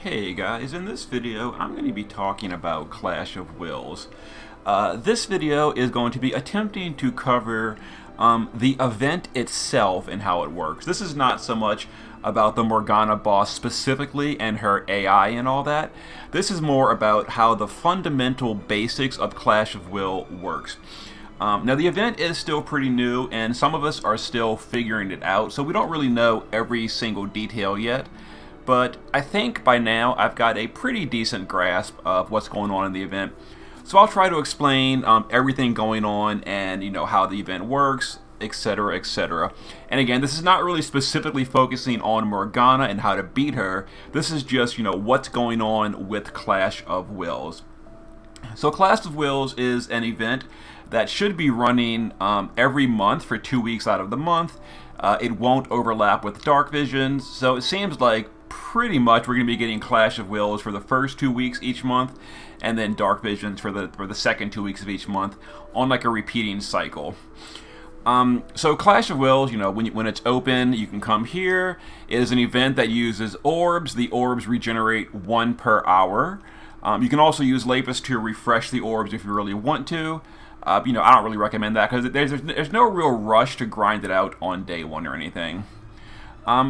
Hey guys, in this video I'm going to be talking about Clash of Wills. This video is going to be attempting to cover the event itself and how it works. This is not so much about the Morgana boss specifically and her AI and all that. This is more about how the fundamental basics of Clash of Will works. Now the event is still pretty new and some of us are still figuring it out, so we don't really know every single detail yet. But I think by now I've got a pretty decent grasp of what's going on in the event. So I'll try to explain everything going on and how the event works, etc, etc. And again, this is not really specifically focusing on Morgana and how to beat her. This is just what's going on with Clash of Wills. So Clash of Wills is an event that should be running every month for 2 weeks out of the month. It won't overlap with Dark Visions, so it seems like pretty much we're going to be getting Clash of Wills for the first 2 weeks each month, and then Dark Visions for the second 2 weeks of each month on like a repeating cycle. So Clash of Wills, when it's open, you can come here. It is an event that uses orbs. The orbs regenerate 1 per hour. You can also use Lapis to refresh the orbs if you really want to. I don't really recommend that because there's no real rush to grind it out on day 1 or anything.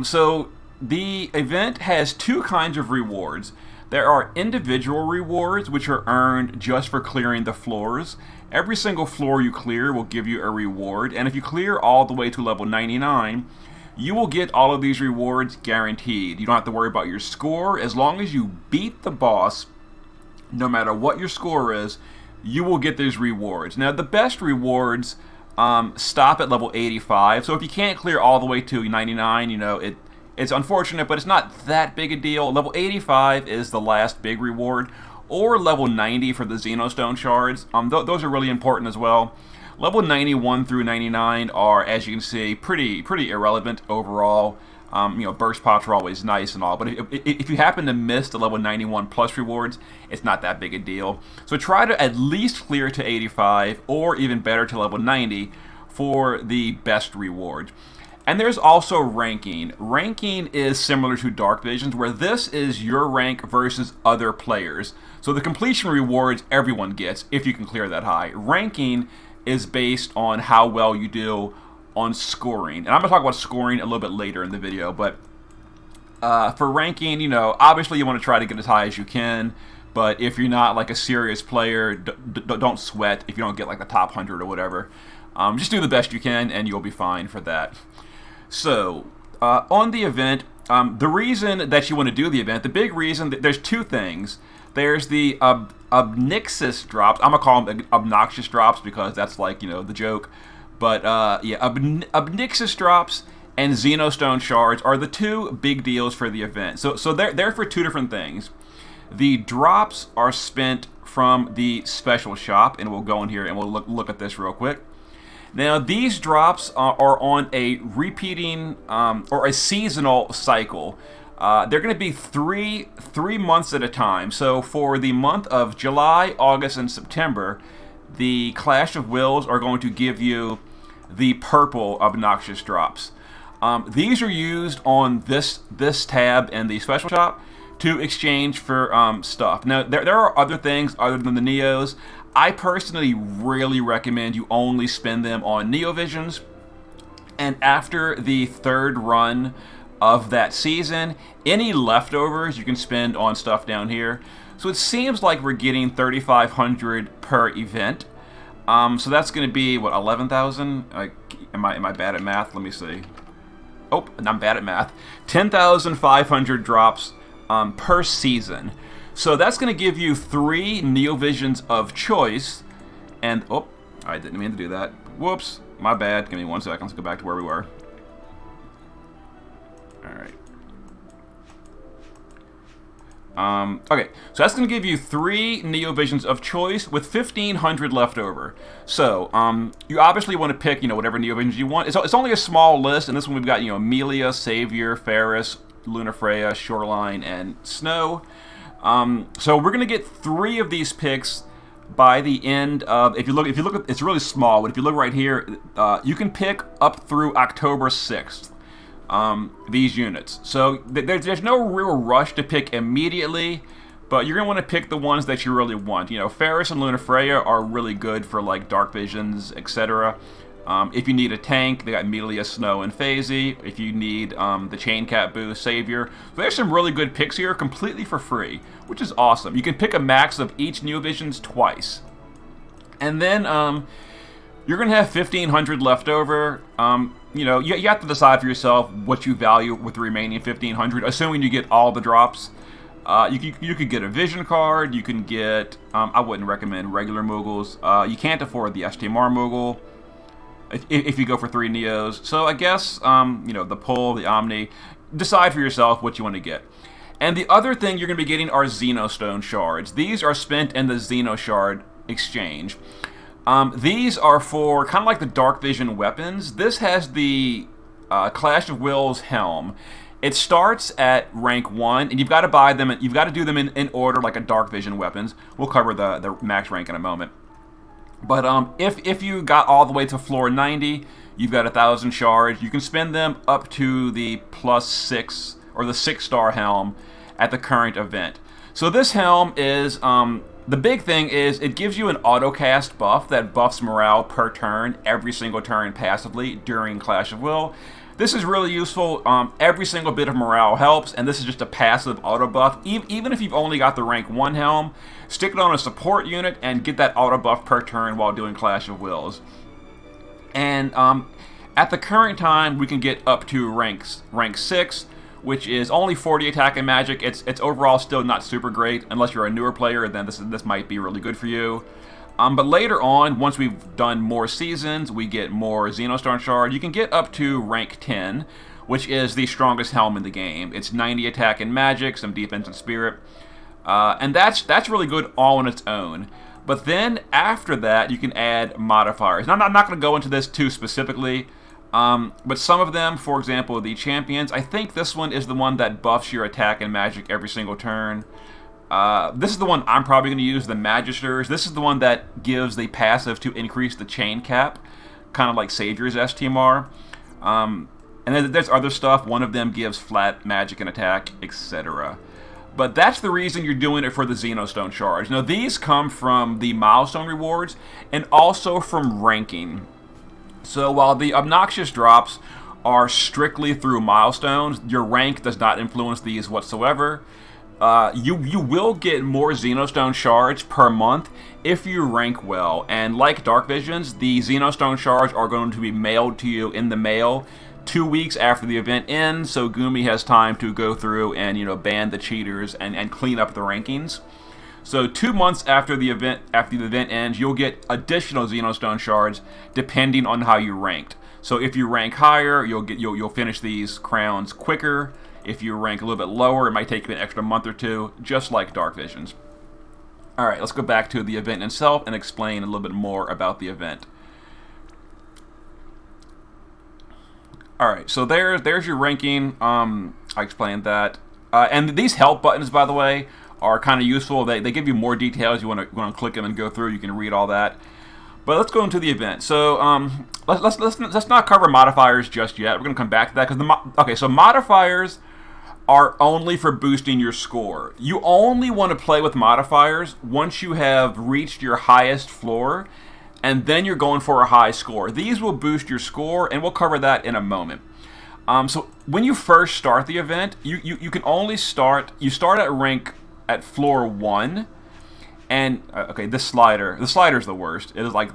So the event has 2 kinds of rewards. There are individual rewards, which are earned just for clearing the floors. Every single floor you clear will give you a reward, and if you clear all the way to level 99, you will get all of these rewards guaranteed. You don't have to worry about your score. As long as you beat the boss, no matter what your score is, you will get these rewards. Now, the best rewards stop at level 85, so if you can't clear all the way to 99, it's unfortunate, but it's not that big a deal. Level 85 is the last big reward, or level 90 for the Xenostone shards. Those are really important as well. Level 91 through 99 are, as you can see, pretty irrelevant overall. Burst pops are always nice and all, but if you happen to miss the level 91 plus rewards, it's not that big a deal. So try to at least clear to 85, or even better to level 90 for the best reward. And there's also ranking. Ranking is similar to Dark Visions, where this is your rank versus other players. So the completion rewards everyone gets if you can clear that high. Ranking is based on how well you do on scoring. And I'm going to talk about scoring a little bit later in the video, but for ranking, obviously you want to try to get as high as you can, but if you're not like a serious player, don't sweat if you don't get like the top 100 or whatever. Just do the best you can and you'll be fine for that. So, on the event, the reason that you want to do the event, the big reason, there's 2 things. There's the obnoxious drops. I'm going to call them obnoxious drops because that's like, the joke. But, yeah, obnoxious drops and Xenostone shards are the 2 big deals for the event. So they're for 2 different things. The drops are spent from the special shop, and we'll go in here and we'll look at this real quick. Now, these drops are on a repeating or a seasonal cycle. They're going to be three months at a time. So for the month of July, August, and September, the Clash of Wills are going to give you the purple obnoxious drops. These are used on this tab in the special shop to exchange for stuff. Now, there are other things other than the Neos. I personally really recommend you only spend them on Neo Visions, and after the 3rd run of that season, any leftovers you can spend on stuff down here. So it seems like we're getting 3,500 per event. So that's going to be what, 11,000? Am I bad at math? Let me see. Oh, I'm bad at math. 10,500 drops per season. So that's going to give you 3 Neo Visions of choice, and oh, I didn't mean to do that. Whoops, my bad. Give me 1 second. Let's go back to where we were. All right. Okay, so that's going to give you 3 Neo Visions of choice with 1,500 left over. So you obviously want to pick whatever Neo Visions you want. It's only a small list, and this one we've got Amelia, Savior, Ferris, Lunafreya, Shoreline, and Snow. So we're gonna get 3 of these picks by the end of. If you look, it's really small. But if you look right here, you can pick up through October 6th. these units. So there's no real rush to pick immediately, but you're going to want to pick the ones that you really want. You know, Ferris and Lunafreya are really good for like Dark Visions, etc. If you need a tank, they got Melia, Snow, and Phasey. If you need the Chain Cat boost, Savior. So there's some really good picks here, completely for free, which is awesome. You can pick a max of each New Visions twice. And then you're going to have 1,500 left over. You know, you have to decide for yourself what you value with the remaining 1,500, assuming you get all the drops. You could get a Vision card. You can get, I wouldn't recommend regular Moogles. You can't afford the STMR Moogle if you go for 3 Neos. So I guess, you know, the Pull, the Omni, decide for yourself what you want to get. And the other thing you're going to be getting are Xenostone Shards. These are spent in the Xeno Shard exchange. These are for kind of like the Dark Vision weapons. This has the Clash of Wills helm. It starts at rank 1, and you've got to buy them. You've got to do them in order, like a Dark Vision weapons. We'll cover the max rank in a moment. But if you got all the way to floor 90, you've got 1,000 shards. You can spend them up to the +6 or the 6-star helm at the current event. So this helm is the big thing is it gives you an autocast buff that buffs morale per turn, every single turn passively during Clash of Will. This is really useful. Every single bit of morale helps, and this is just a passive auto buff. Even if you've only got the rank 1 helm, stick it on a support unit and get that auto buff per turn while doing Clash of Wills. And at the current time, we can get up to rank 6, which is only 40 attack and magic. It's overall still not super great. Unless you're a newer player, then this might be really good for you. But later on, once we've done more seasons, we get more Xenostone Shard. You can get up to rank 10, which is the strongest helm in the game. It's 90 attack and magic, some defense and spirit. And that's really good all on its own. But then after that, you can add modifiers. Now, I'm not going to go into this too specifically, but some of them, for example, the champions, I think this one is the one that buffs your attack and magic every single turn. This is the one I'm probably going to use, the Magisters. This is the one that gives the passive to increase the chain cap, kind of like Savior's STMR. And then there's other stuff. One of them gives flat magic and attack, etc. But that's the reason you're doing it for the Xenostone Shards. Now, these come from the milestone rewards and also from ranking. So while the obnoxious drops are strictly through milestones, your rank does not influence these whatsoever. You will get more Xenostone Shards per month if you rank well. And like Dark Visions, the Xenostone Shards are going to be mailed to you in the mail 2 weeks after the event ends, so Gumi has time to go through and, you know, ban the cheaters and clean up the rankings. So 2 months after the event ends, you'll get additional Xenostone Shards depending on how you ranked. So if you rank higher, you'll finish these crowns quicker. If you rank a little bit lower, it might take you an extra month or two, just like Dark Visions. Alright, let's go back to the event itself and explain a little bit more about the event. Alright, so there's your ranking. I explained that. And these help buttons, by the way, are kind of useful. They give you more details. You want to click them and go through. You can read all that. But let's go into the event. So let's not cover modifiers just yet. We're going to come back to that because so modifiers are only for boosting your score. You only want to play with modifiers once you have reached your highest floor, and then you're going for a high score. These will boost your score, and we'll cover that in a moment. So when you first start the event, you can only start. You start at floor 1. And okay, the slider's the worst. It is like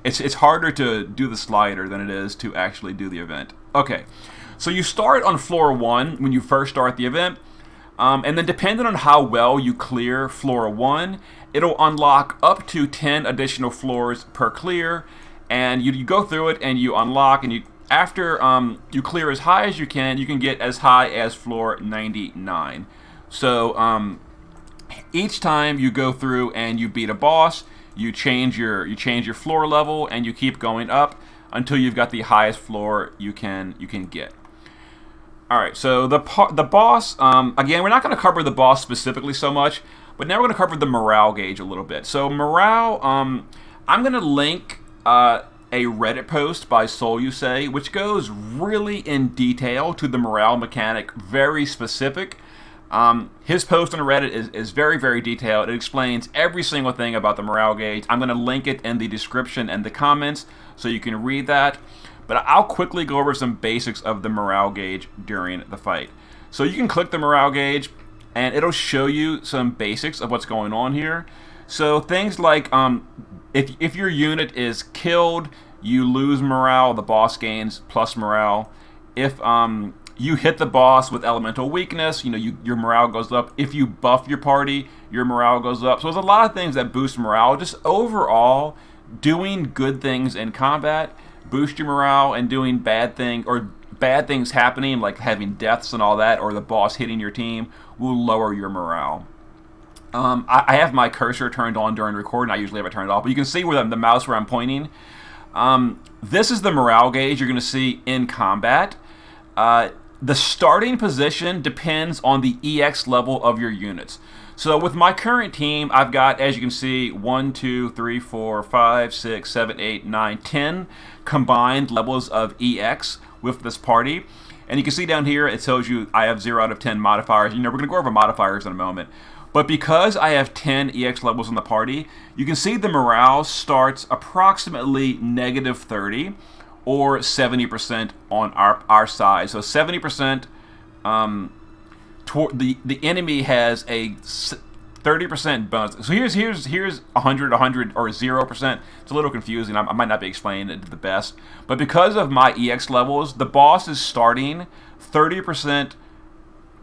it's harder to do the slider than it is to actually do the event. Okay, so you start on floor 1 when you first start the event, and then depending on how well you clear floor 1, it'll unlock up to 10 additional floors per clear, and you go through it and you unlock, and after you clear as high as you can get as high as floor 99. So each time you go through and you beat a boss, you change your floor level, and you keep going up until you've got the highest floor you can get. All right, so the boss. Again, we're not going to cover the boss specifically so much, but now we're going to cover the morale gauge a little bit. So morale, I'm going to link a Reddit post by Soul You Say, which goes really in detail to the morale mechanic, very specific. His post on Reddit is very, very detailed. It explains every single thing about the morale gauge. I'm going to link it in the description and the comments so you can read that. But I'll quickly go over some basics of the morale gauge during the fight. So you can click the morale gauge, and it'll show you some basics of what's going on here. So things like if your unit is killed, you lose morale, the boss gains plus morale. If you hit the boss with elemental weakness, your morale goes up. If you buff your party, your morale goes up. So there's a lot of things that boost morale. Just overall, doing good things in combat boost your morale, and doing bad things happening, like having deaths and all that, or the boss hitting your team, will lower your morale. I have my cursor turned on during recording. I usually have it turned off, but you can see where the mouse where I'm pointing. This is the morale gauge you're going to see in combat. The starting position depends on the EX level of your units. So with my current team, I've got, as you can see, 1, 2, 3, 4, 5, 6, 7, 8, 9, 10 combined levels of EX with this party. And you can see down here, it tells you I have 0 out of 10 modifiers. We're going to go over modifiers in a moment. But because I have 10 EX levels in the party, you can see the morale starts approximately -30 or 70% on our side. So 70%, the enemy has a 30% bonus. So here's 100, or 0%. It's a little confusing. I might not be explaining it the best. But because of my EX levels, the boss is starting 30%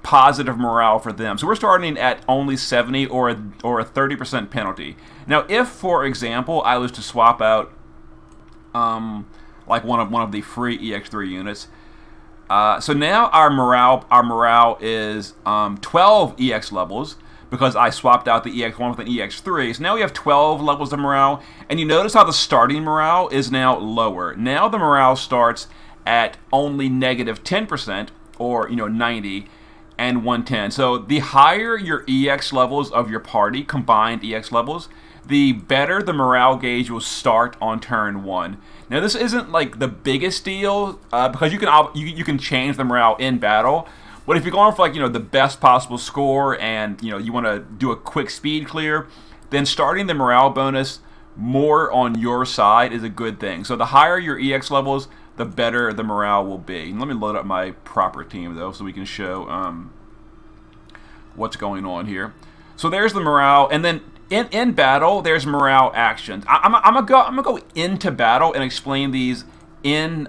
positive morale for them. So we're starting at only 70 or a 30% penalty. Now, if, for example, I was to swap out like one of the free EX3 units, so now our morale is 12 EX levels, because I swapped out the EX1 with an EX3. So now we have 12 levels of morale, and you notice how the starting morale is now lower. Now the morale starts at only -10%, or 90 and 110. So the higher your EX levels of your party, combined EX levels, the better the morale gauge will start on turn 1. Now this isn't like the biggest deal, because you can change the morale in battle. But if you're going for like the best possible score, and you want to do a quick speed clear, then starting the morale bonus more on your side is a good thing. So the higher your EX levels, the better the morale will be. And let me load up my proper team though, so we can show what's going on here. So there's the morale, and then in battle there's morale actions. I'm gonna go into battle and explain these in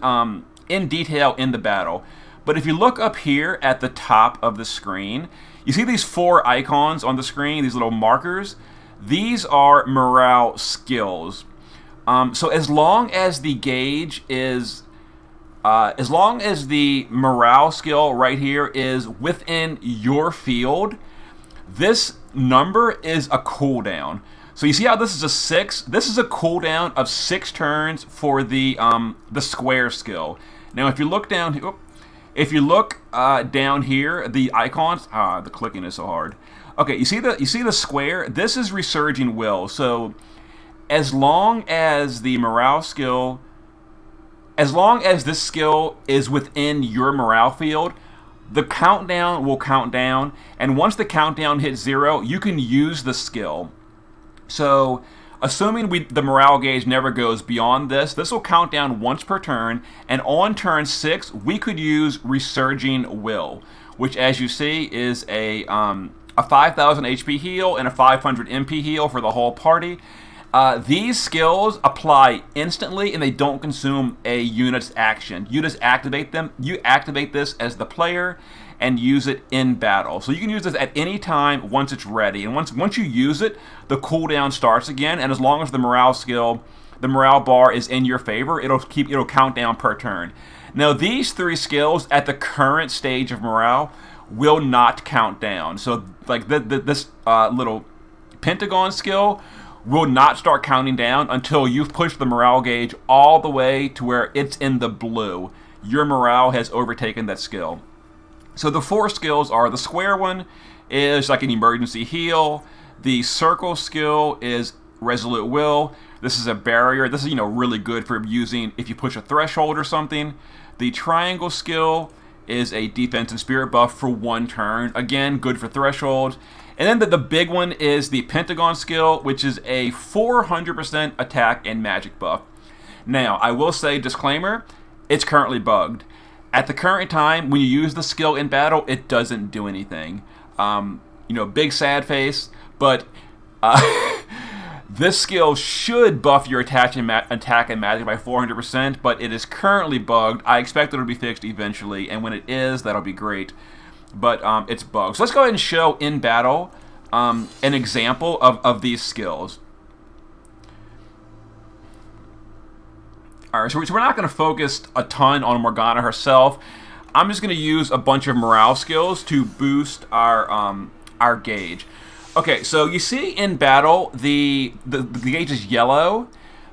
detail in the battle. But if you look up here at the top of the screen, you see these 4 icons on the screen, these little markers. These are morale skills. So as long as the gauge is, as long as the morale skill right here is within your field, this number is a cooldown. So you see how this is a 6? This is a cooldown of 6 turns for the square skill. Now if you look down here, if you look down here, the icons, the clicking is so hard. Okay, you see the square? This is Resurging Will. So as long as the morale skill, as long as this skill is within your morale field, the countdown will count down, and once the countdown hits 0, you can use the skill. So assuming the morale gauge never goes beyond this will count down once per turn, and on turn 6, we could use Resurging Will, which, as you see, is a 5,000 HP heal and a 500 MP heal for the whole party. These skills apply instantly, and they don't consume a unit's action. You just activate them. You activate this as the player and use it in battle. So you can use this at any time once it's ready. And once you use it, the cooldown starts again. And as long as the morale skill, the morale bar is in your favor, it'll count down per turn. Now these 3 skills at the current stage of morale will not count down. So like this little pentagon skill will not start counting down until you've pushed the morale gauge all the way to where it's in the blue. Your morale has overtaken that skill. So the 4 skills are: the square one is like an emergency heal. The circle skill is Resolute Will. This is a barrier. This is, really good for using if you push a threshold or something. The Triangle skill is a defense and spirit buff for 1 turn. Again, good for threshold. And then the big one is the Pentagon skill, which is a 400% attack and magic buff. Now, I will say, disclaimer, it's currently bugged. At the current time, when you use the skill in battle, it doesn't do anything. Big sad face, but this skill should buff your attack and magic by 400%, but it is currently bugged. I expect it'll be fixed eventually, and when it is, that'll be great. But it's bugged. So let's go ahead and show in battle an example of these skills. Alright, so we're not going to focus a ton on Morgana herself. I'm just going to use a bunch of morale skills to boost our gauge. Okay, so you see in battle, the gauge is yellow.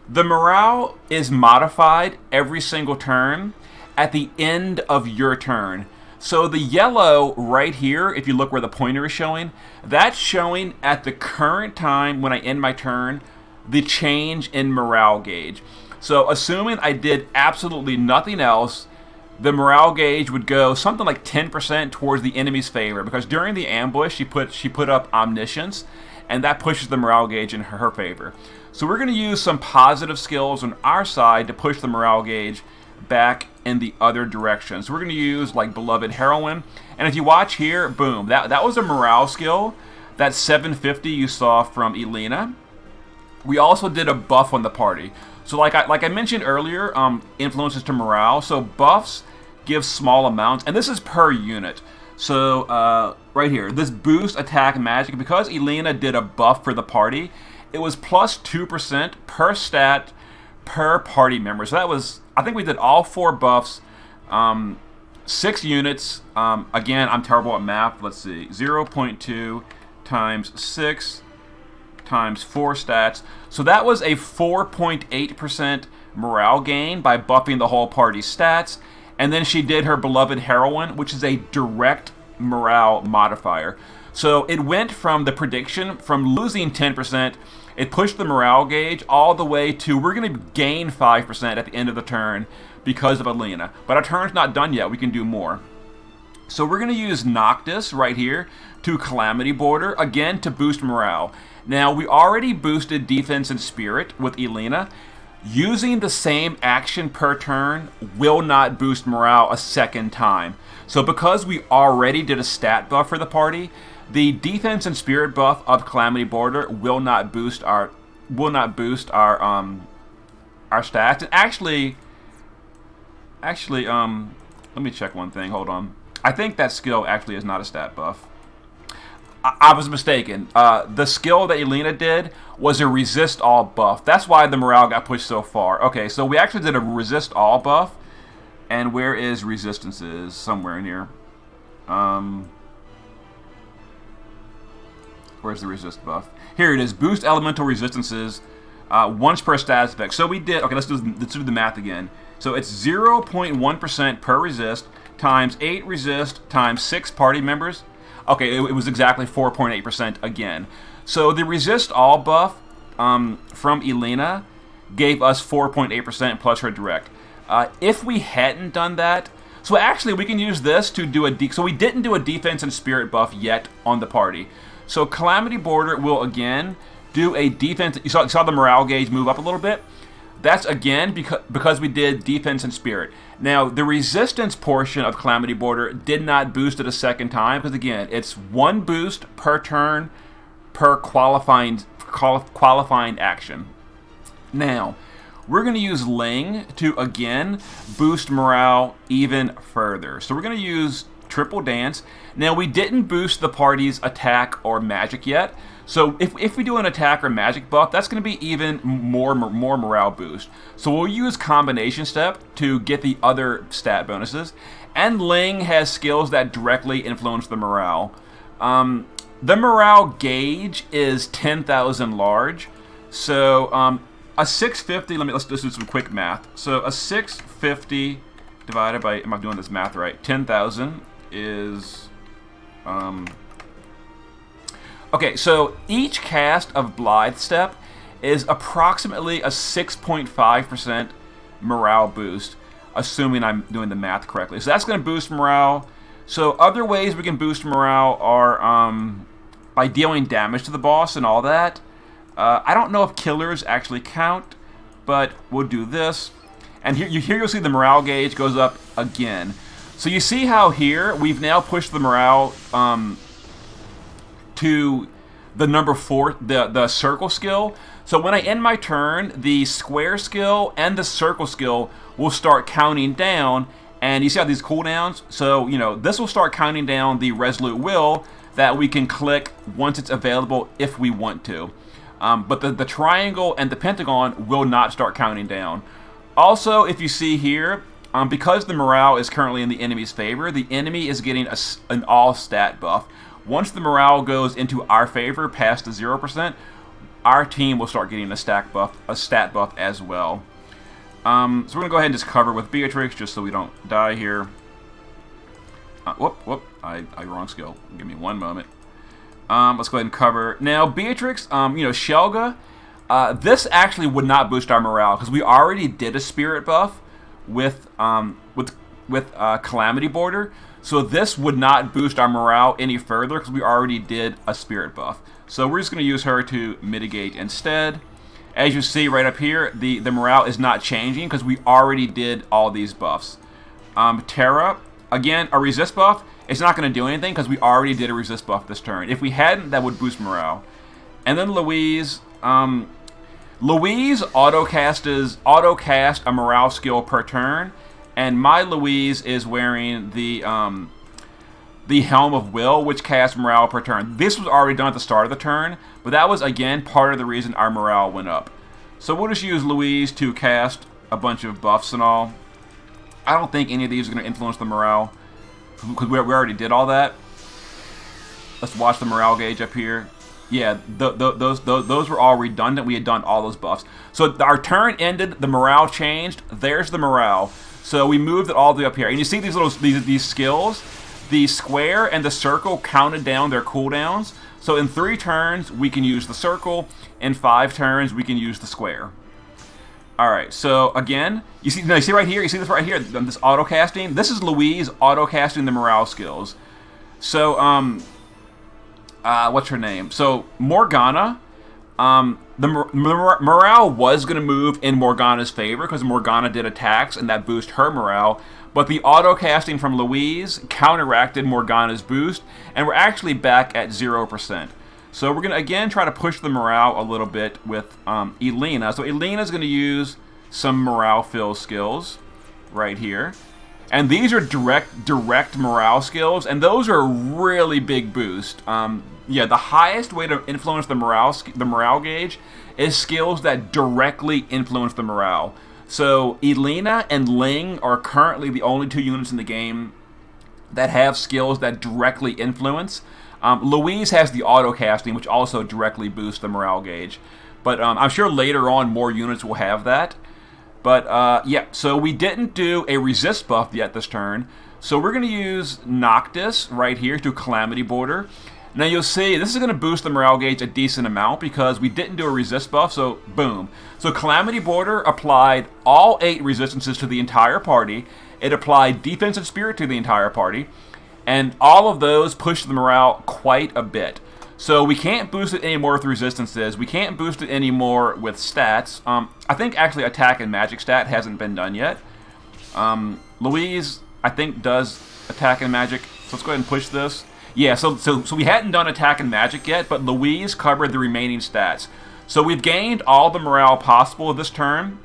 The morale is modified every single turn at the end of your turn. So the yellow right here, if you look where the pointer is showing, that's showing at the current time when I end my turn, the change in morale gauge. So assuming I did absolutely nothing else, the morale gauge would go something like 10% towards the enemy's favor, because during the ambush she put up Omniscience, and that pushes the morale gauge in her favor. So we're going to use some positive skills on our side to push the morale gauge back in the other direction. So we're going to use like Beloved Heroine, and if you watch here, boom, that was a morale skill. That 750 you saw from Elena. We also did a buff on the party. So like I mentioned earlier, influences to morale. So buffs give small amounts, and this is per unit. So right here, this boost attack magic, because Elena did a buff for the party, it was plus 2% per stat per party member. So that was, I think we did all 4 buffs, 6 units. Again, I'm terrible at math. Let's see, 0.2 times 6 times 4 stats. So that was a 4.8% morale gain by buffing the whole party's stats. And then she did her Beloved Heroine, which is a direct morale modifier. So it went from the prediction, from losing 10%, it pushed the morale gauge all the way to we're going to gain 5% at the end of the turn because of Elena. But our turn's not done yet. We can do more. So we're going to use Noctis right here to Calamity Border, again, to boost morale. Now, we already boosted Defense and Spirit with Elena. Using the same action per turn will not boost morale a second time. So because we already did a stat buff for the party, the Defense and Spirit buff of Calamity Border will not boost our stats. And actually, let me check one thing. Hold on. I think that skill actually is not a stat buff. I was mistaken. The skill that Elena did was a resist all buff. That's why the morale got pushed so far. Okay, so we actually did a resist all buff. And where is resistances? Somewhere in here. Where's the resist buff? Here it is. Boost elemental resistances once per stat effect. So we did. Okay, let's do the math again. So it's 0.1% per resist times 8 resist times 6 party members. Okay, it was exactly 4.8% again. So the resist all buff from Elena gave us 4.8% plus her direct. If we hadn't done that, so actually we can use this to do so we didn't do a defense and spirit buff yet on the party. So Calamity Border will again do a defense. You saw the morale gauge move up a little bit. That's again because we did defense and spirit. Now, the resistance portion of Calamity Border did not boost it a second time, because again, it's 1 boost per turn per qualifying action. Now, we're going to use Ling to again boost morale even further. So we're going to use Triple Dance. Now, we didn't boost the party's attack or magic yet. So if we do an attack or magic buff, that's going to be even more morale boost. So we'll use Combination Step to get the other stat bonuses. And Ling has skills that directly influence the morale. The morale gauge is 10,000 large. So a 650, let's do some quick math. So a 650 divided by, am I doing this math right? 10,000 is... Okay, so each cast of Blithe Step is approximately a 6.5% morale boost, assuming I'm doing the math correctly. So that's going to boost morale. So other ways we can boost morale are by dealing damage to the boss and all that. I don't know if killers actually count, but we'll do this. And here you'll see the morale gauge goes up again. So you see how here we've now pushed the morale to the number 4, the circle skill. So when I end my turn, the square skill and the circle skill will start counting down. And you see how these cooldowns? So, you know, this will start counting down the Resolute Will that we can click once it's available if we want to. But the triangle and the pentagon will not start counting down. Also, if you see here, because the morale is currently in the enemy's favor, the enemy is getting an all stat buff. Once the morale goes into our favor, past the 0%, our team will start getting a stat buff as well. So we're gonna go ahead and just cover with Beatrix, just so we don't die here. I wrong skill. Give me one moment. Let's go ahead and cover now. Beatrix, you know, Shelga. This actually would not boost our morale because we already did a spirit buff with Calamity Border. So this would not boost our morale any further because we already did a spirit buff. So we're just going to use her to mitigate instead. As you see right up here, the morale is not changing because we already did all these buffs. Terra, again, a resist buff. It's not going to do anything because we already did a resist buff this turn. If we hadn't, that would boost morale. And then Louise. Louise auto-cast a morale skill per turn. And my Louise is wearing the Helm of Will, which casts morale per turn. This was already done at the start of the turn, but that was, again, part of the reason our morale went up. So we'll just use Louise to cast a bunch of buffs and all. I don't think any of these are going to influence the morale, because we already did all that. Let's watch the morale gauge up here. Yeah, those were all redundant. We had done all those buffs. So our turn ended, the morale changed. There's the morale. So we moved it all the way up here. And you see these skills? The square and the circle counted down their cooldowns. So in 3 turns, we can use the circle. In 5 turns, we can use the square. Alright, so again, you see right here? You see this right here? This auto-casting? This is Louise auto-casting the morale skills. So, what's her name? So, Morgana, the morale was going to move in Morgana's favor because Morgana did attacks and that boosted her morale. But the auto-casting from Louise counteracted Morgana's boost, and we're actually back at 0%. So we're going to, again, try to push the morale a little bit with Elena. So Elena's going to use some morale fill skills right here. And these are direct morale skills, and those are a really big boost. Yeah, the highest way to influence the morale gauge is skills that directly influence the morale. So Elena and Ling are currently the only 2 units in the game that have skills that directly influence. Louise has the auto-casting, which also directly boosts the morale gauge. But I'm sure later on more units will have that. But yeah, so we didn't do a resist buff yet this turn. So we're going to use Noctis right here to Calamity Border. Now you'll see this is going to boost the morale gauge a decent amount because we didn't do a resist buff, so boom. So Calamity Border applied all 8 resistances to the entire party. It applied Defensive Spirit to the entire party. And all of those pushed the morale quite a bit. So we can't boost it anymore with resistances. We can't boost it anymore with stats. I think actually attack and magic stat hasn't been done yet. Louise, I think, does attack and magic. So let's go ahead and push this. Yeah, so we hadn't done attack and magic yet, but Louise covered the remaining stats. So we've gained all the morale possible this turn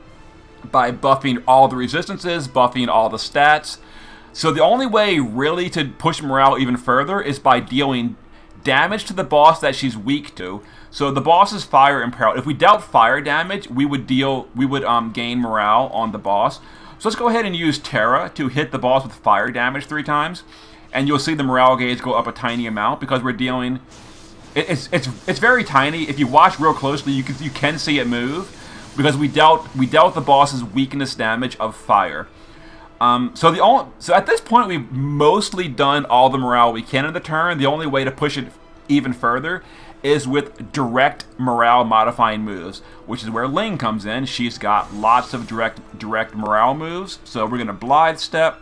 by buffing all the resistances, buffing all the stats. So the only way really to push morale even further is by dealing damage to the boss that she's weak to. So the boss is fire imperiled. If we dealt fire damage, we would gain morale on the boss. So let's go ahead and use Terra to hit the boss with fire damage 3 times. And you'll see the morale gauge go up a tiny amount because we're dealing. It's very tiny. If you watch real closely, you can see it move because we dealt the boss's weakness damage of fire. So at this point we've mostly done all the morale we can in the turn. The only way to push it even further is with direct morale modifying moves, which is where Ling comes in. She's got lots of direct morale moves. So we're going to Blithe Step,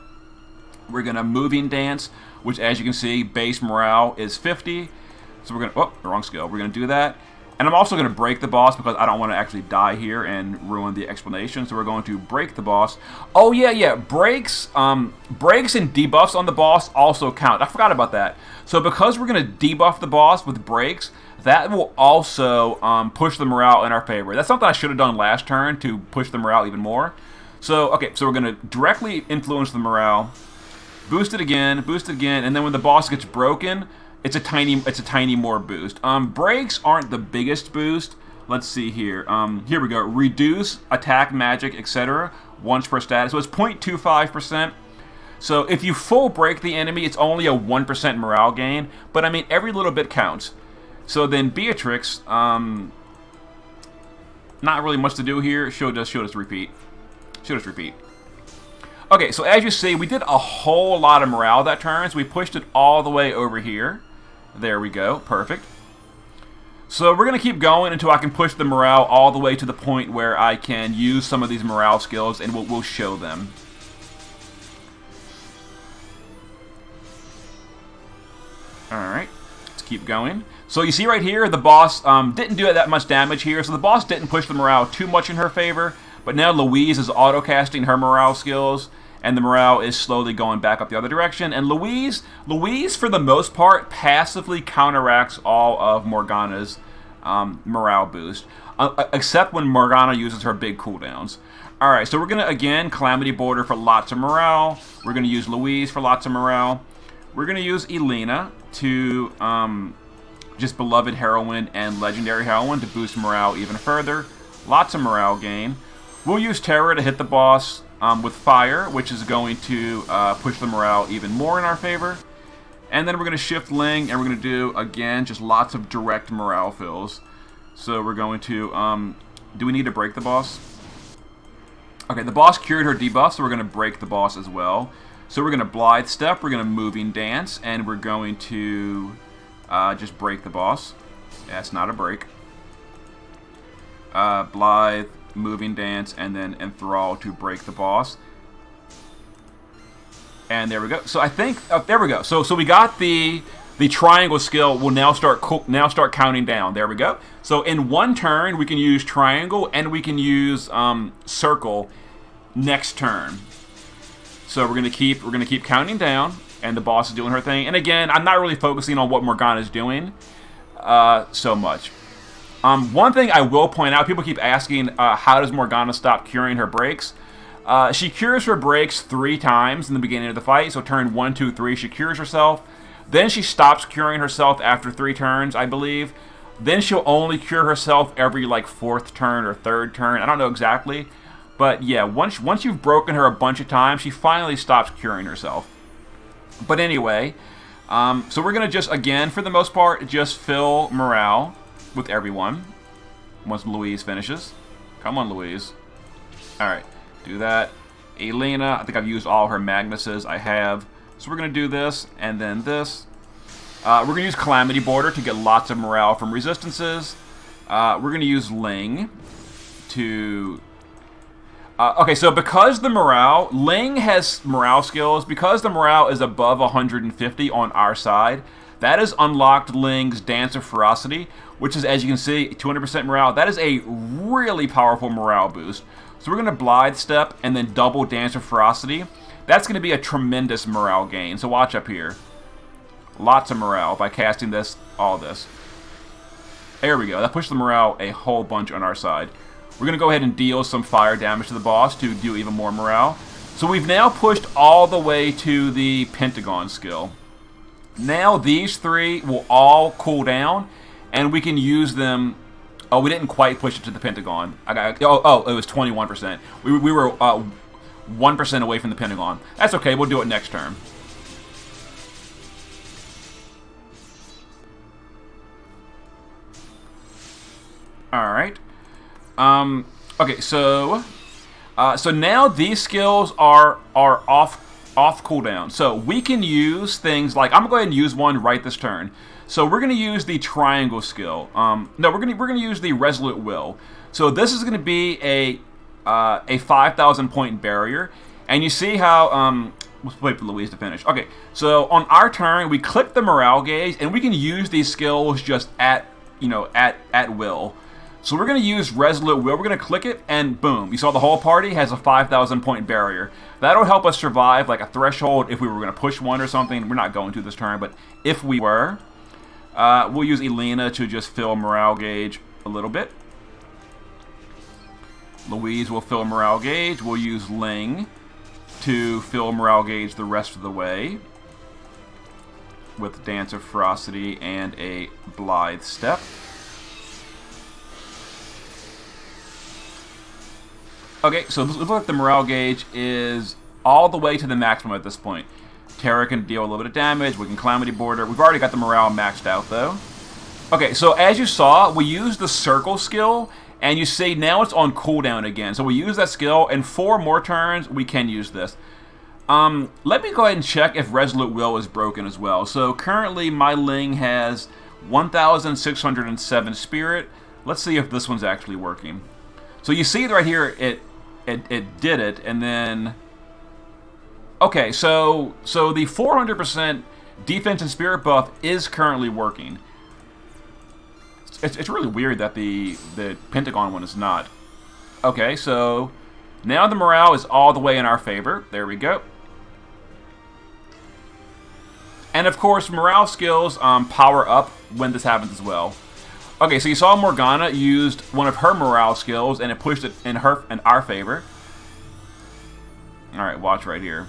we're going to Moving Dance, which as you can see, base morale is 50. So we're going to, oh, the wrong skill. We're going to do that. And I'm also going to break the boss because I don't want to actually die here and ruin the explanation. So we're going to break the boss. Oh yeah, breaks and debuffs on the boss also count. I forgot about that. So because we're going to debuff the boss with breaks, that will also push the morale in our favor. That's something I should have done last turn to push the morale even more. So okay, so we're going to directly influence the morale, boost it again, and then when the boss gets broken, it's a tiny more boost. Breaks aren't the biggest boost. Let's see here. Here we go. Reduce attack, magic, etc. once per status. So it's 0.25%. So if you full break the enemy, it's only a 1% morale gain. But I mean, every little bit counts. So then Beatrix, not really much to do here. She'll just repeat. Okay, so as you see, we did a whole lot of morale that turn. So we pushed it all the way over here. There we go. Perfect. So we're going to keep going until I can push the morale all the way to the point where I can use some of these morale skills, and we'll show them. Alright, let's keep going. So you see right here, the boss didn't do that much damage here, so the boss didn't push the morale too much in her favor, but now Louise is auto-casting her morale skills, and the morale is slowly going back up the other direction. And Louise, for the most part, passively counteracts all of Morgana's morale boost, except when Morgana uses her big cooldowns. Alright, so we're going to, again, Calamity Border for lots of morale. We're going to use Louise for lots of morale. We're going to use Elena to just Beloved Heroine and Legendary Heroine to boost morale even further. Lots of morale gain. We'll use Terror to hit the boss with Fire, which is going to push the morale even more in our favor. And then we're going to shift Ling, and we're going to do, again, just lots of direct morale fills. So we're going to, do we need to break the boss? Okay, the boss cured her debuff, so we're going to break the boss as well. So we're going to Blithe Step, we're going to Moving Dance, and we're going to just break the boss. That's not a break. Blithe, Moving Dance, and then Enthrall to break the boss. And there we go. So I think, there we go. So we got the triangle skill. Will now start counting down. There we go. So in one turn we can use triangle and we can use circle next turn. So we're gonna keep counting down, and the boss is doing her thing. And again, I'm not really focusing on what Morgana's doing so much. One thing I will point out, people keep asking, how does Morgana stop curing her breaks? She cures her breaks 3 times in the beginning of the fight. So turn 1, 2, 3, she cures herself. Then she stops curing herself after 3 turns, I believe. Then she'll only cure herself every like 4th turn or 3rd turn. I don't know exactly. But yeah, once you've broken her a bunch of times, she finally stops curing herself. But anyway, so we're going to just, again, for the most part, just fill morale with everyone once Louise finishes. Come on, Louise. Alright, do that. Elena, I think I've used all her Magnuses I have. So we're going to do this, and then this. We're going to use Calamity Border to get lots of morale from resistances. We're going to use Ling to... okay, so because the morale... Ling has morale skills. Because the morale is above 150 on our side, that has unlocked Ling's Dance of Ferocity, which is, as you can see, 200% morale. That is a really powerful morale boost. So we're going to Blithe Step and then double Dance of Ferocity. That's going to be a tremendous morale gain. So watch up here. Lots of morale by casting this, all this. There we go. That pushed the morale a whole bunch on our side. We're going to go ahead and deal some fire damage to the boss to do even more morale. So we've now pushed all the way to the Pentagon skill. Now these 3 will all cool down, and we can use them. Oh, we didn't quite push it to the Pentagon. It was 21%. We were 1% away from the Pentagon. That's okay. We'll do it next turn. All right. Okay. So now these skills are off off cooldown. So we can use things like, I'm gonna go ahead and use one right this turn. So we're gonna use the triangle skill. No, we're gonna use the resolute will. So this is gonna be a 5,000 point barrier, and you see how let's wait for Louise to finish. Okay, so on our turn we click the morale gauge, and we can use these skills just at will. So we're going to use Resolute Will. We're going to click it, and boom. You saw the whole party has a 5,000 point barrier. That'll help us survive like a threshold if we were going to push one or something. We're not going to this turn, but if we were, we'll use Elena to just fill morale gauge a little bit. Louise will fill morale gauge. We'll use Ling to fill morale gauge the rest of the way with Dance of Ferocity and a Blithe Step. Okay, so it looks like the morale gauge is all the way to the maximum at this point. Terra can deal a little bit of damage. We can Calamity Border. We've already got the morale maxed out, though. Okay, so as you saw, we used the circle skill, and you see now it's on cooldown again. So we use that skill, and 4 more turns, we can use this. Let me go ahead and check if Resolute Will is broken as well. So currently, my Ling has 1,607 Spirit. Let's see if this one's actually working. So you see right here, it did it, and then... Okay, so the 400% defense and spirit buff is currently working. It's really weird that the Pentagon one is not. Okay, so now the morale is all the way in our favor. There we go. And of course, morale skills power up when this happens as well. Okay, so you saw Morgana used one of her morale skills, and it pushed it in our favor. All right, watch right here.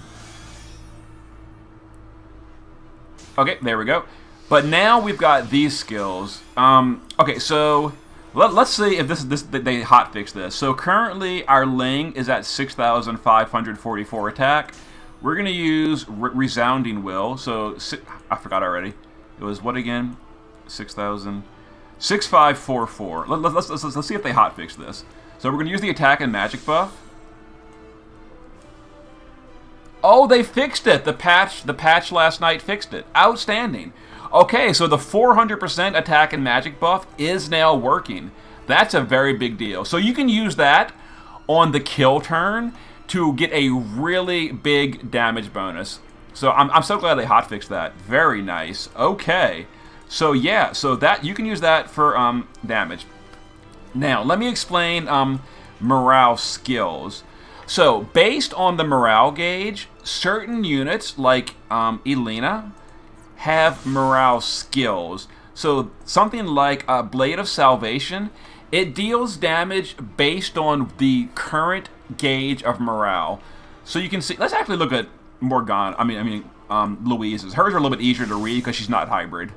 Okay, there we go. But now we've got these skills. Okay, so let's see if they hotfix this. So currently our Ling is at 6,544 attack. We're gonna use Resounding Will. So I forgot already. It was what again? 6,000. 6544. Let's see if they hotfix this. So we're gonna use the attack and magic buff. Oh, they fixed it. The patch last night fixed it. Outstanding. Okay, so the 400% attack and magic buff is now working. That's a very big deal. So you can use that on the kill turn to get a really big damage bonus. So I'm so glad they hotfixed that. Very nice. Okay. So yeah, so that you can use that for damage. Now, let me explain morale skills. So, based on the morale gauge, certain units, like Elena, have morale skills. So, something like Blade of Salvation, it deals damage based on the current gauge of morale. So you can see, let's actually look at Morgana, Louise's. Hers are a little bit easier to read because she's not hybrid.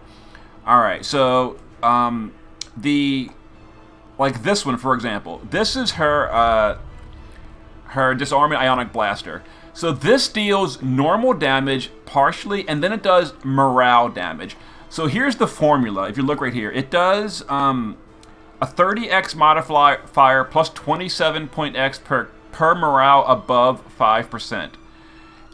Alright, so, like this one, for example. This is her Disarming Ionic Blaster. So this deals normal damage partially, and then it does morale damage. So here's the formula. If you look right here, it does a 30x modifier plus 27 point x per morale above 5%.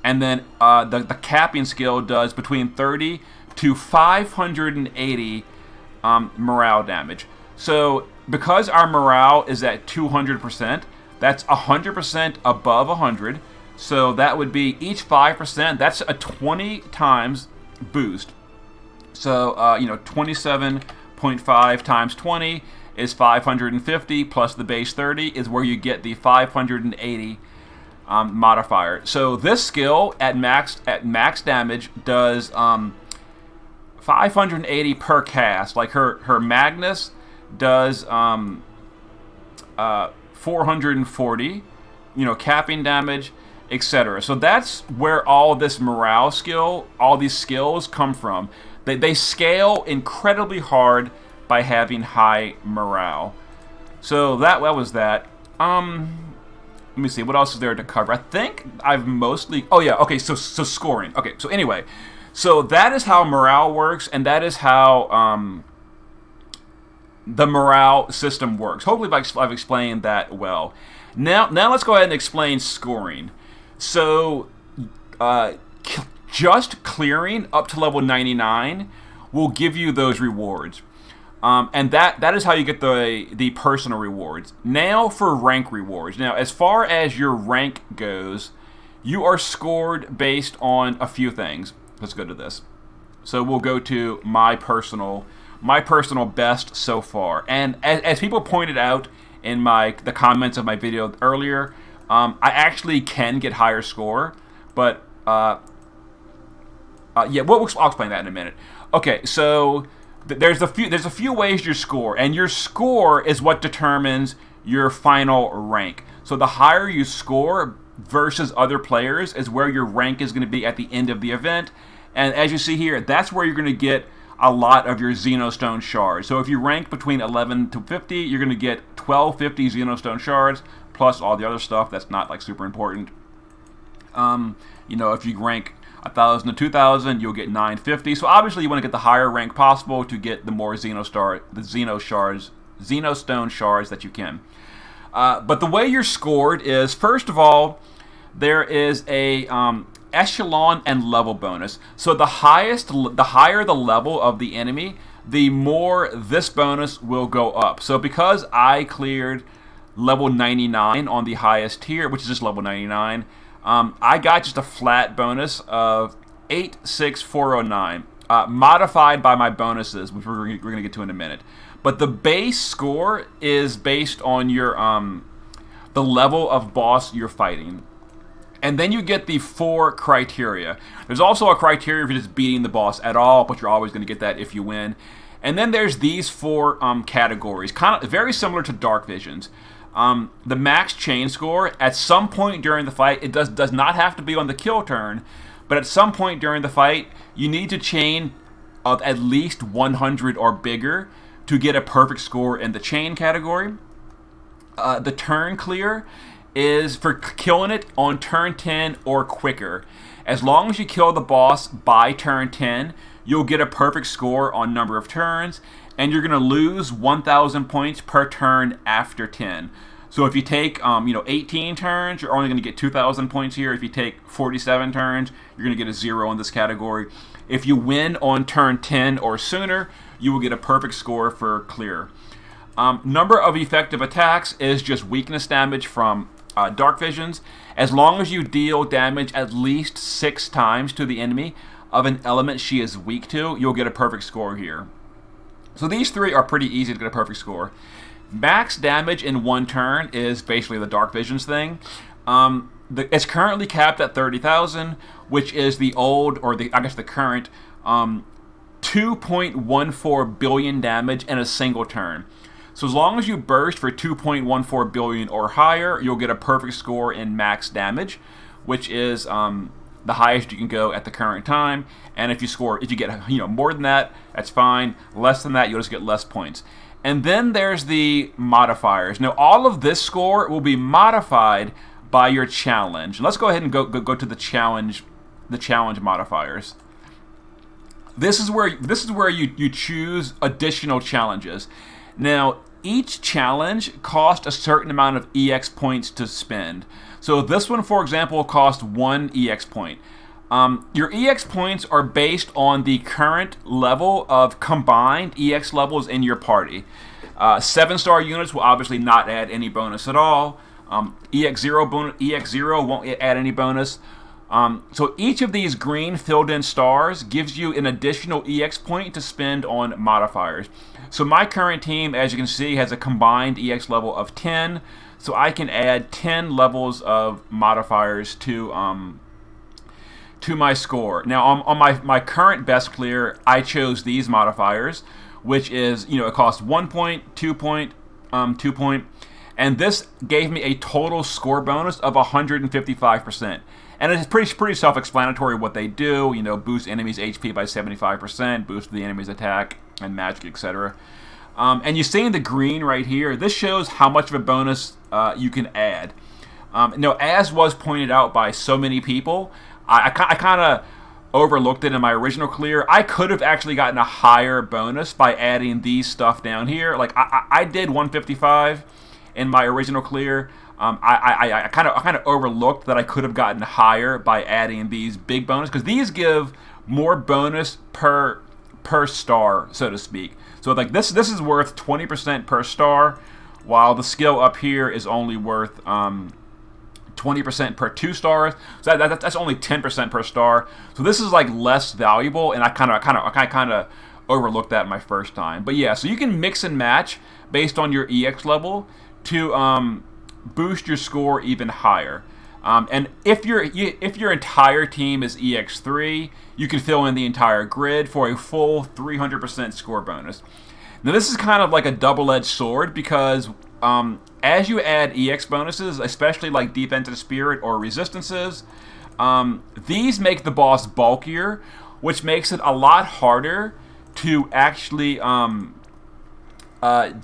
And then the capping skill does between 30 to 580 morale damage. So because our morale is at 200%, that's 100% above 100. So that would be each 5%. That's a 20 times boost. So 27.5 times 20 is 550 plus the base 30 is where you get the 580 modifier. So this skill at max damage does 580 per cast. Like her Magnus does 440, capping damage, etc. So that's where all this morale skill, all these skills come from. They scale incredibly hard by having high morale. So that was that. Let me see, what else is there to cover? I think I've mostly... Oh yeah, okay, so scoring. Okay, so anyway, so that is how morale works, and that is how the morale system works. Hopefully I've explained that well. Now let's go ahead and explain scoring. So just clearing up to level 99 will give you those rewards. And that is how you get the personal rewards. Now for rank rewards. Now, as far as your rank goes, you are scored based on a few things. Let's go to this. So we'll go to my personal best so far. And as people pointed out in the comments of my video earlier, I actually can get higher score, but yeah, I'll explain that in a minute. Okay, so there's a few ways you score, and your score is what determines your final rank. So the higher you score versus other players is where your rank is going to be at the end of the event. And as you see here, that's where you're going to get a lot of your Xenostone shards. So if you rank between 11 to 50, you're going to get 1250 Xenostone shards, plus all the other stuff that's not like super important. If you rank 1,000 to 2,000, you'll get 950. So obviously you want to get the higher rank possible to get the more Xenostone shards that you can. But the way you're scored is, first of all, there is a echelon and level bonus. So the higher the level of the enemy, the more this bonus will go up. So because I cleared level 99 on the highest tier, which is just level 99, I got just a flat bonus of 86409, modified by my bonuses, which we're going to get to in a minute. But the base score is based on your the level of boss you're fighting. And then you get the 4 criteria. There's also a criteria if you're just beating the boss at all, but you're always going to get that if you win. And then there's these 4 categories, kind of very similar to Dark Visions. The max chain score, at some point during the fight, it does not have to be on the kill turn, but at some point during the fight, you need to chain of at least 100 or bigger to get a perfect score in the chain category. The turn clear is for killing it on turn 10 or quicker. As long as you kill the boss by turn 10, you'll get a perfect score on number of turns, and you're going to lose 1,000 points per turn after 10. So if you take 18 turns, you're only going to get 2,000 points here. If you take 47 turns, you're going to get a 0 in this category. If you win on turn 10 or sooner, you will get a perfect score for clear. Number of effective attacks is just weakness damage from Dark Visions. As long as you deal damage at least 6 times to the enemy of an element she is weak to, you'll get a perfect score here. So these 3 are pretty easy to get a perfect score. Max damage in 1 turn is basically the Dark Visions thing. It's currently capped at 30,000, which is the old, or the current, 2.14 billion damage in a single turn. So as long as you burst for 2.14 billion or higher, you'll get a perfect score in max damage, which is the highest you can go at the current time. And if you get more than that, that's fine. Less than that, you'll just get less points. And then there's the modifiers. Now all of this score will be modified by your challenge. Let's go ahead and go to the challenge modifiers. This is where you choose additional challenges. Now, each challenge costs a certain amount of EX points to spend. So this one, for example, costs 1 EX point. Your EX points are based on the current level of combined EX levels in your party. 7-star units will obviously not add any bonus at all. EX0 won't add any bonus. So each of these green filled in stars gives you an additional EX point to spend on modifiers. So my current team, as you can see, has a combined EX level of 10. So I can add 10 levels of modifiers to my score. Now on my current best clear, I chose these modifiers, which is, it costs 1 point, 2 point, 2 point, and this gave me a total score bonus of 155%. And it's pretty self-explanatory what they do. Boost enemies' HP by 75%, boost the enemy's attack and magic, etc. And you see in the green right here, this shows how much of a bonus you can add. As was pointed out by so many people, I kind of overlooked it in my original clear. I could have actually gotten a higher bonus by adding these stuff down here. Like I did 155 in my original clear. I kind of overlooked that I could have gotten higher by adding these big bonus, because these give more bonus per star, so to speak. So like this is worth 20% per star, while the skill up here is only worth 20% per 2 stars. So that's only 10% per star. So this is like less valuable, and I kind of overlooked that my first time. But yeah, so you can mix and match based on your EX level to boost your score even higher. And if your entire team is EX3, you can fill in the entire grid for a full 300% score bonus. Now this is kind of like a double-edged sword, because as you add EX bonuses, especially like Defensive Spirit or Resistances, these make the boss bulkier, which makes it a lot harder to actually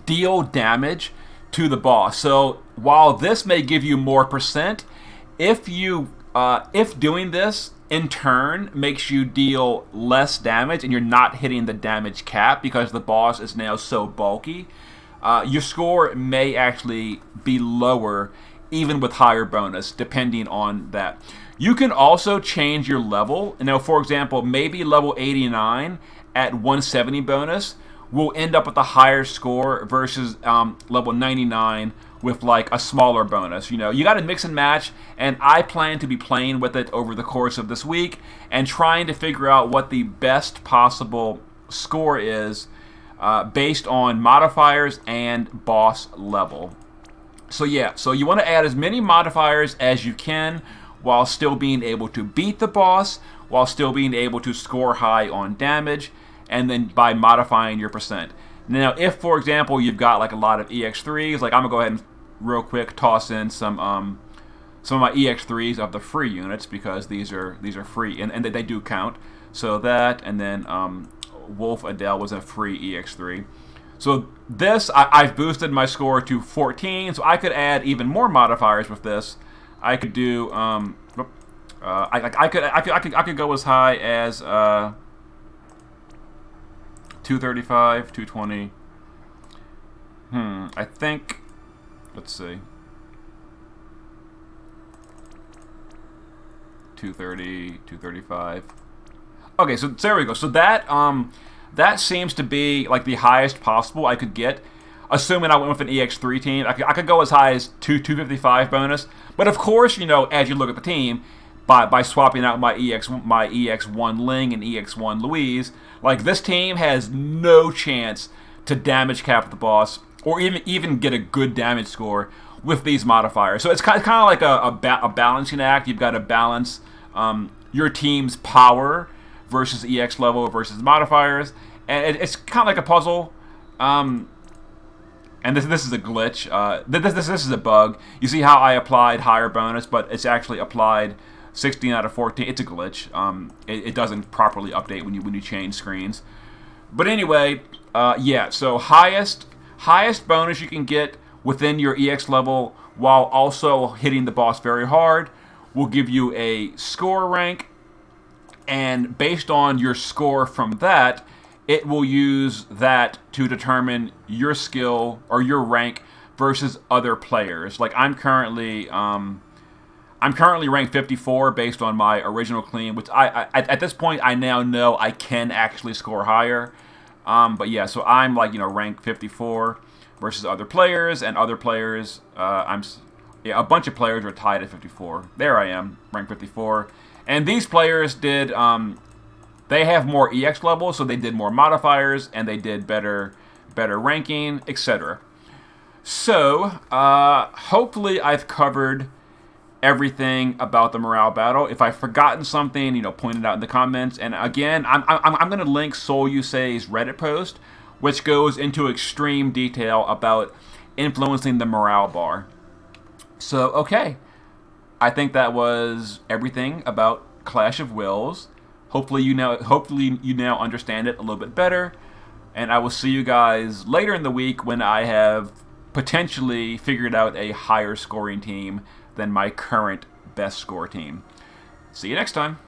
deal damage to the boss. So while this may give you more percent, if doing this in turn makes you deal less damage and you're not hitting the damage cap because the boss is now so bulky, your score may actually be lower even with higher bonus, depending on that. You can also change your level. Now, for example, maybe level 89 at 170 bonus will end up with a higher score versus level 99 with like a smaller bonus. You know, you got to mix and match, and I plan to be playing with it over the course of this week and trying to figure out what the best possible score is based on modifiers and boss level. So yeah, so you want to add as many modifiers as you can while still being able to beat the boss, while still being able to score high on damage, and then by modifying your percent. Now, if, for example, you've got like a lot of EX3s, like I'm going to go ahead and real quick toss in some of my EX3s of the free units, because these are free, and they do count. So that, and then Wolf Adele was a free EX3. So this, I've boosted my score to 14, so I could add even more modifiers with this. I could do, I could go as high as 235, 220. I think, let's see, 230, 235. Okay, so there we go. So that that seems to be like the highest possible I could get, assuming I went with an EX3 team. I could go as high as 255 bonus. But of course, you know, as you look at the team, by swapping out my EX1 Ling and EX1 Louise, like this team has no chance to damage cap the boss or even get a good damage score with these modifiers. So it's kind of like a balancing act. You've got to balance your team's power versus EX level versus modifiers, and it's kind of like a puzzle. And this is a glitch. This is a bug. You see how I applied higher bonus, but it's actually applied 16 out of 14. It's a glitch. It doesn't properly update when you change screens. But anyway, yeah. So highest bonus you can get within your EX level while also hitting the boss very hard will give you a score rank, and based on your score from that, it will use that to determine your skill or your rank versus other players. Like I'm currently ranked 54 based on my original clean, which I at this point I now know I can actually score higher. But yeah, so I'm like, you know, ranked 54 versus other players, and other players a bunch of players are tied at 54. There I am, ranked 54. And these players did they have more EX levels, so they did more modifiers and they did better ranking, etc. So hopefully I've covered everything about the morale battle. If I've forgotten something, you know, point it out in the comments. And again, I'm going to link Soul Yusei's Reddit post, which goes into extreme detail about influencing the morale bar. So okay, I think that was everything about Clash of Wills. Hopefully you now understand it a little bit better, and I will see you guys later in the week when I have potentially figured out a higher scoring team than my current best score team. See you next time.